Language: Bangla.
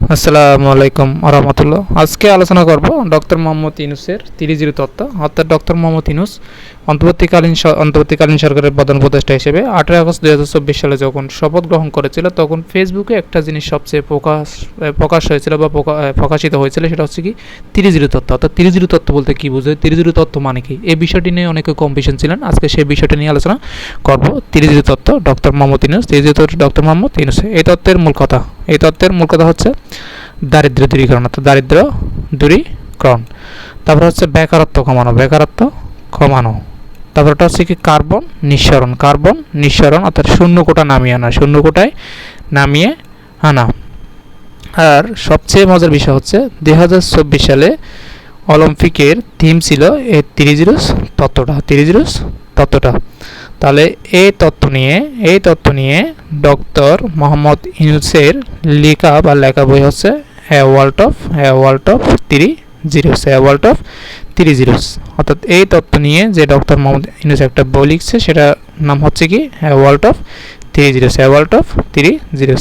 আসসালামু আলাইকুম আরহামতুল্লাহ। আজকে আলোচনা করব ডক্টর মোহাম্মদ ইউনূসের 30 তত্ত্ব। অর্থাৎ ডক্টর মোহাম্মদ ইউনূস অন্তর্বর্তীকালীন সরকারের প্রধান উপদেষ্টা হিসেবে 18 আগস্ট 2024 সালে যখন শপথ গ্রহণ করেছিল, তখন ফেসবুকে একটা জিনিস সবচেয়ে প্রকাশ হয়েছিল বা প্রকাশিত হয়েছিল, সেটা হচ্ছে কি 30 তত্ত্ব। অর্থাৎ 30 তত্ত্ব বলতে কি বোঝায়, 30 তত্ত্ব মানে কি, এই বিষয়টি নিয়ে অনেকে কনফিউশন ছিলেন। আজকে সেই বিষয়টি নিয়ে আলোচনা করব। 30 তত্ত্ব ডক্টর মোহাম্মদ ইউনূস, 30 তত্ত্ব ডক্টর মোহাম্মদ ইউনূস। এই তত্ত্বের মূল কথা হচ্ছে দারিদ্র্য দূরীকরণ, অর্থাৎ দারিদ্র্য দূরীকরণ। তারপর হচ্ছে বেকারত্ব কমানো। তারপরটা হচ্ছে কি কার্বন নিঃসরণ, অর্থাৎ শূন্য কোটায় নামিয়ে আনা। আর সবচেয়ে মজার বিষয় হচ্ছে 2024 সালে অলিম্পিকের থিম ছিল এই 30 তত্ত্বটা। তাহলে এই তত্ত্ব নিয়ে ডক্টর মোহাম্মদ ইউনূসের লেখা বই হচ্ছে এ ওয়ার্ল্ড অফ 30। অর্থাৎ এই তত্ত্ব নিয়ে যে ডক্টর মোহাম্মদ ইউনূস একটা বই লিখছে, সেটার নাম হচ্ছে কি এ ওয়ার্ল্ড অফ 30।